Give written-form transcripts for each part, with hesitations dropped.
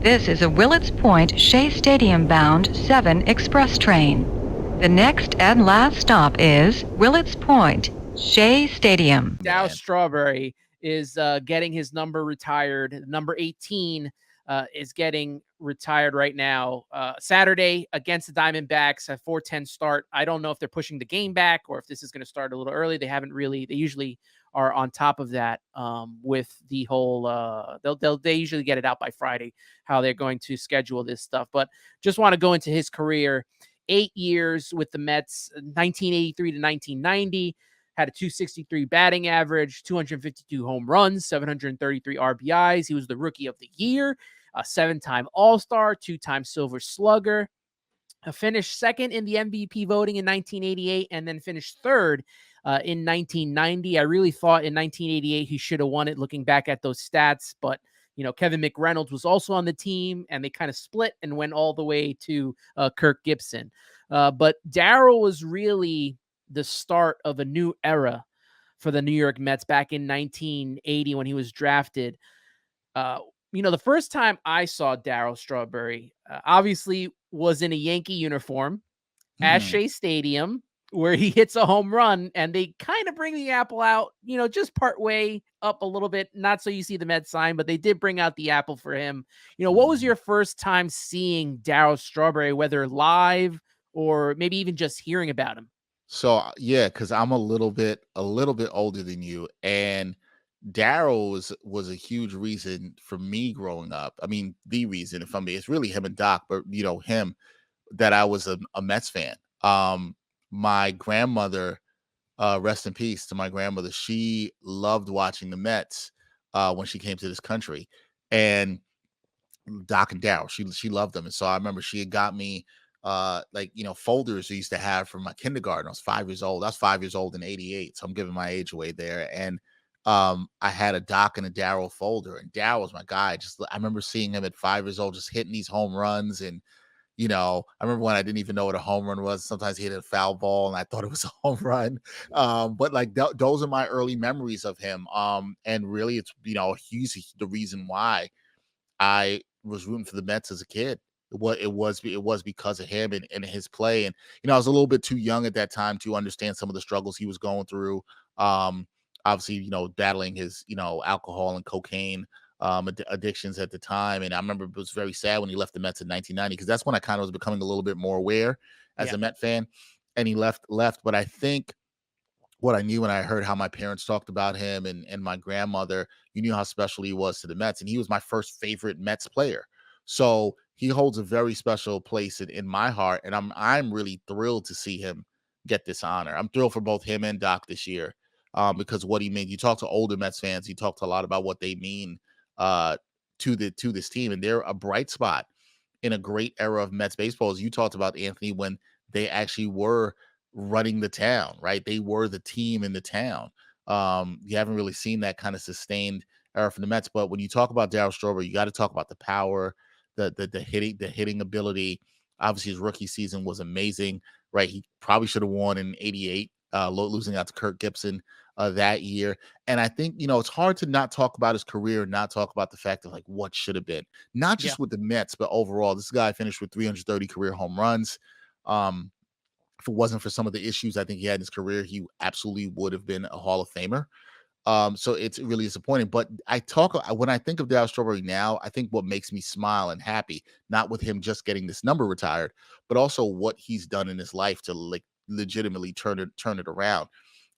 This is a Willets Point Shea Stadium bound 7 express train. The next and last stop is Willets Point, Shea Stadium. Darryl Man. Strawberry is getting his number retired. Number 18 is getting retired right now. Saturday against the Diamondbacks, a 4:10 start. I don't know if they're pushing the game back or if this is going to start a little early. They haven't really. They usually are on top of that with the whole. They usually get it out by Friday how they're going to schedule this stuff. But just want to go into his career. 8 years with the Mets, 1983 to 1990. Had a 263 batting average, 252 home runs, 733 RBIs. He was the rookie of the year, a 7-time All-Star, 2-time Silver Slugger. Finished second in the MVP voting in 1988 and then finished third in 1990. I really thought in 1988 he should have won it looking back at those stats, but Kevin McReynolds was also on the team and they kind of split and went all the way to Kirk Gibson. But Darryl was really the start of a new era for the New York Mets back in 1980 when he was drafted. The first time I saw Darryl Strawberry, obviously was in a Yankee uniform at Shea Stadium where he hits a home run and they kind of bring the apple out, just part way up a little bit. Not so you see the Mets sign, but they did bring out the apple for him. What was your first time seeing Darryl Strawberry, whether live or maybe even just hearing about him? So yeah, because I'm a little bit older than you, and Darryl was a huge reason for me growing up. I mean, the reason, if I'm being, it's really him and Doc, but him that I was a Mets fan. My grandmother, rest in peace to my grandmother, she loved watching the Mets when she came to this country, and Doc and Darryl, she loved them, and so I remember she had got me folders we used to have from my kindergarten. I was 5 years old. I was 5 years old in '88, so I'm giving my age away there. And I had a Doc and a Darryl folder, and Darryl was my guy. I remember seeing him at 5 years old, just hitting these home runs. And I remember when I didn't even know what a home run was. Sometimes he hit a foul ball, and I thought it was a home run. But those are my early memories of him. And really, it's he's the reason why I was rooting for the Mets as a kid. It was because of him and his play. And I was a little bit too young at that time to understand some of the struggles he was going through. Obviously, battling his alcohol and cocaine addictions at the time. And I remember it was very sad when he left the Mets in 1990, because that's when I kind of was becoming a little bit more aware as a Met fan. And he left. But I think what I knew when I heard how my parents talked about him and my grandmother, you knew how special he was to the Mets. And he was my first favorite Mets player. So he holds a very special place in my heart. And I'm really thrilled to see him get this honor. I'm thrilled for both him and Doc this year because what he means. You talk to older Mets fans, you talk to a lot about what they mean to this team. And they're a bright spot in a great era of Mets baseball. As you talked about, Anthony, when they actually were running the town, right? They were the team in the town. You haven't really seen that kind of sustained era from the Mets. But when you talk about Darryl Strawberry, you got to talk about the power, the hitting ability. Obviously, his rookie season was amazing, right? He probably should have won in '88, losing out to Kirk Gibson that year. And I think, it's hard to not talk about his career and not talk about the fact of what should have been, not just with the Mets, but overall. This guy finished with 330 career home runs. If it wasn't for some of the issues I think he had in his career, he absolutely would have been a Hall of Famer. So it's really disappointing. But when I think of Darryl Strawberry now, I think what makes me smile and happy, not with him just getting this number retired, but also what he's done in his life to legitimately turn it around.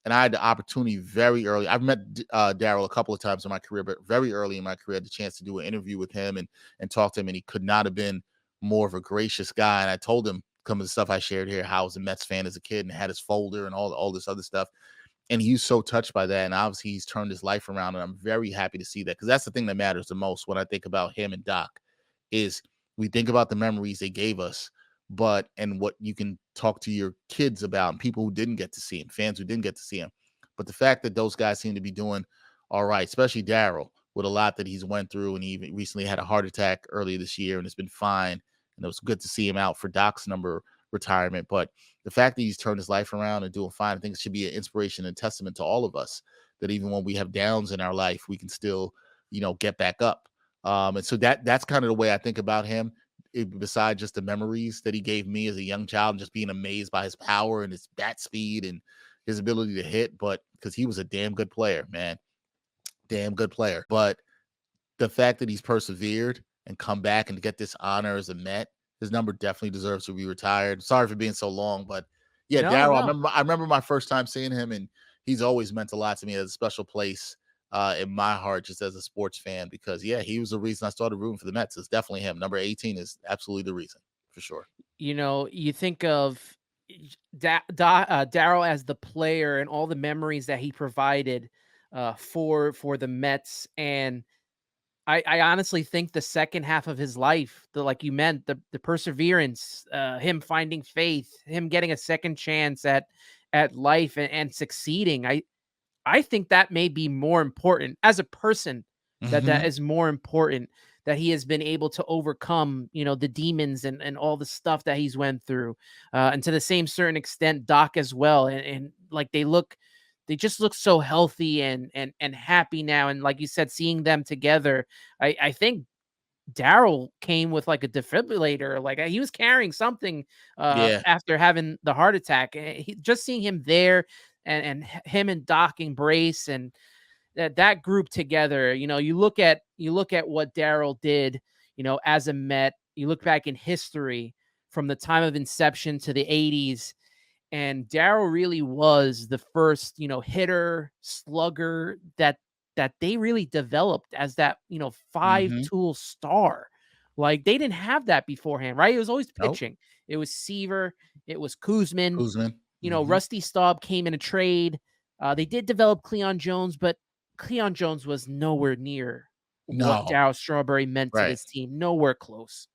And I had the opportunity very early. I've met Darryl a couple of times in my career, but very early in my career, I had the chance to do an interview with him and talk to him. And he could not have been more of a gracious guy. And I told him some of the stuff I shared here, how I was a Mets fan as a kid and had his folder and all this other stuff. And he's so touched by that. And obviously he's turned his life around. And I'm very happy to see that, because that's the thing that matters the most when I think about him and Doc, is we think about the memories they gave us, and what you can talk to your kids about and people who didn't get to see him, fans who didn't get to see him. But the fact that those guys seem to be doing all right, especially Darryl, with a lot that he's went through. And he even recently had a heart attack earlier this year and it's been fine. And it was good to see him out for Doc's number retirement. But the fact that he's turned his life around and doing fine, I think it should be an inspiration and testament to all of us, that even when we have downs in our life, we can still, get back up. And so that's kind of the way I think about him. Besides just the memories that he gave me as a young child, and just being amazed by his power and his bat speed and his ability to hit, but because he was a damn good player, man, damn good player. But the fact that he's persevered and come back and to get this honor as a Met, his number definitely deserves to be retired. Sorry for being so long, but yeah, No, Darryl. no. I remember my first time seeing him, and he's always meant a lot to me. As a special place in my heart, just as a sports fan, because yeah, he was the reason I started rooting for the Mets. It's definitely him. Number 18 is absolutely the reason for sure. You think of Darryl as the player and all the memories that he provided for the Mets, and I honestly think the second half of his life, like you meant, the perseverance, him finding faith, him getting a second chance at life and succeeding. I think that may be more important as a person. That Hmm. is more important, that he has been able to overcome, the demons and all the stuff that he's went through, and to the same certain extent, Doc as well. And like they just look so healthy and happy now. And like you said, seeing them together, I think Darryl came with like a defibrillator, like he was carrying something Yeah, after having the heart attack. Just seeing him there and him and Doc embrace and that group together. You look at what Darryl did, as a Met. You look back in history from the time of inception to the 80s, and Darryl really was the first, hitter, slugger that they really developed as that, five hmm, tool star. Like they didn't have that beforehand, right? It was always nope. pitching. It was Seaver, it was Kuzman. Kuzman. Hmm. Rusty Staub came in a trade. They did develop Cleon Jones, but Cleon Jones was nowhere near what No, Darryl Strawberry meant to right. this team. Nowhere close.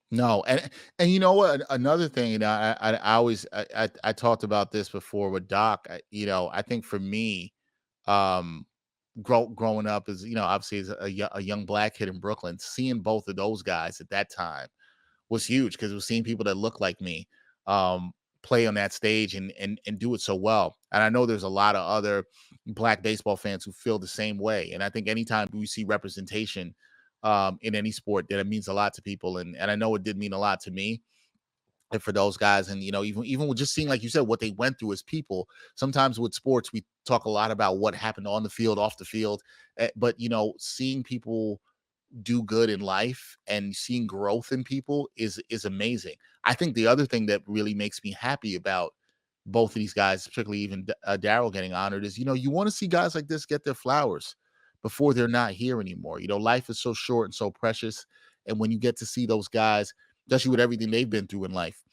No, and you know what? Another thing, I always I talked about this before with Doc. I think for me, um, growing up as obviously as a young black kid in Brooklyn, seeing both of those guys at that time was huge because it was seeing people that look like me um, play on that stage and do it so well. And I know there's a lot of other black baseball fans who feel the same way. And I think anytime we see representation in any sport, that it means a lot to people. And I know it did mean a lot to me and for those guys. And even with just seeing, like you said, what they went through as people. Sometimes with sports, we talk a lot about what happened on the field, off the field, but seeing people do good in life and seeing growth in people is amazing. I think the other thing that really makes me happy about both of these guys, particularly even Darryl getting honored, is you want to see guys like this get their flowers before they're not here anymore. Life is so short and so precious, and when you get to see those guys, especially with everything they've been through in life,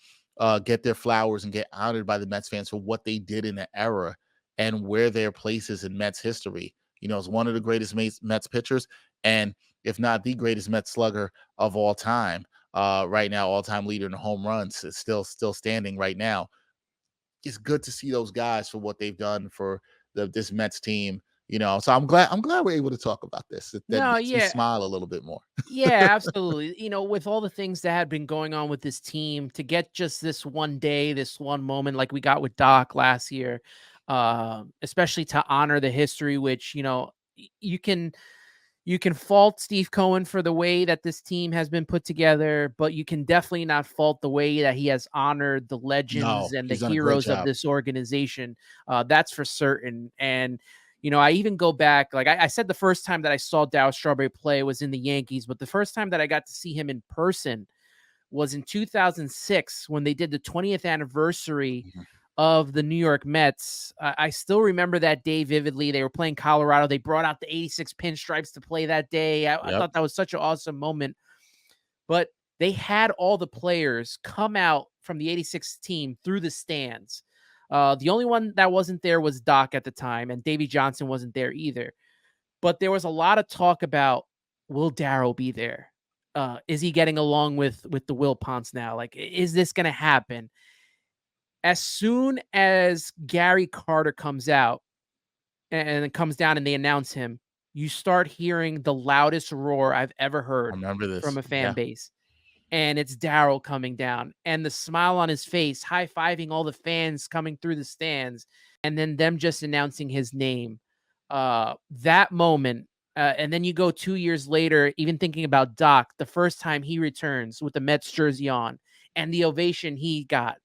get their flowers and get honored by the Mets fans for what they did in the era and where their place is in Mets history. It's one of the greatest Mets pitchers, and if not the greatest Mets slugger of all time. Right now, all-time leader in home runs, is still standing right now. It's good to see those guys for what they've done for this Mets team. So I'm glad we're able to talk about this. That No, makes me yeah. smile a little bit more. Yeah, absolutely. With all the things that had been going on with this team, to get just this one day, this one moment, like we got with Doc last year, especially to honor the history, which you can fault Steve Cohen for the way that this team has been put together, but you can definitely not fault the way that he has honored the legends No, and the he's done a great heroes of job. this organization. That's for certain. And I even go back, like I said, the first time that I saw Darryl Strawberry play was in the Yankees, but the first time that I got to see him in person was in 2006 when they did the 20th anniversary Mhm. of the New York Mets. I still remember that day vividly. They were playing Colorado. They brought out the 86 pinstripes to play that day. I Yep. thought that was such an awesome moment. But they had all the players come out from the 86 team through the stands. The only one that wasn't there was Doc at the time, and Davey Johnson wasn't there either. But there was a lot of talk about, will Darryl be there? Is he getting along with the Will Ponce now? Like, is this going to happen? As soon as Gary Carter comes out and it comes down and they announce him, you start hearing the loudest roar I've ever I heard remember from this. a fan Yeah. base. And it's Darryl coming down and the smile on his face, high-fiving all the fans coming through the stands, and then them just announcing his name. That moment, And then you go 2 years later, even thinking about Doc, the first time he returns with the Mets jersey on and the ovation he got.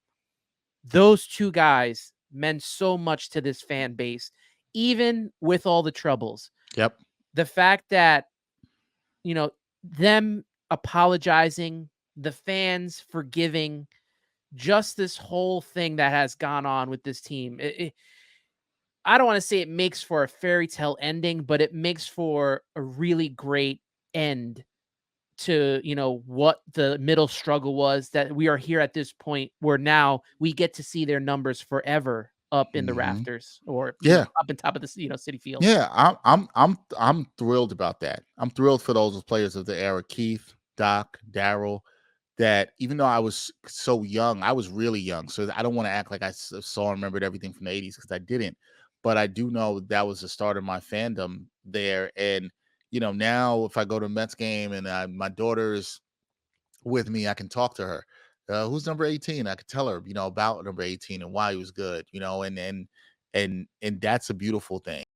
Those two guys meant so much to this fan base, even with all the troubles. Yep. The fact that, them apologizing, the fans forgiving, just this whole thing that has gone on with this team. I don't want to say it makes for a fairy tale ending, but it makes for a really great end to, what the middle struggle was, that we are here at this point where now we get to see their numbers forever up in the Mhm. rafters, or, Yeah. up on top of the, City Field. Yeah, I'm thrilled about that. I'm thrilled for those players of the era, Keith, Doc, Darryl, that even though I was so young, I was really young. So I don't want to act like I saw and remembered everything from the 80s because I didn't. But I do know that was the start of my fandom there. And, now if I go to a Mets game and my daughter's with me, I can talk to her. Who's number 18? I could tell her, about number 18 and why he was good, and that's a beautiful thing.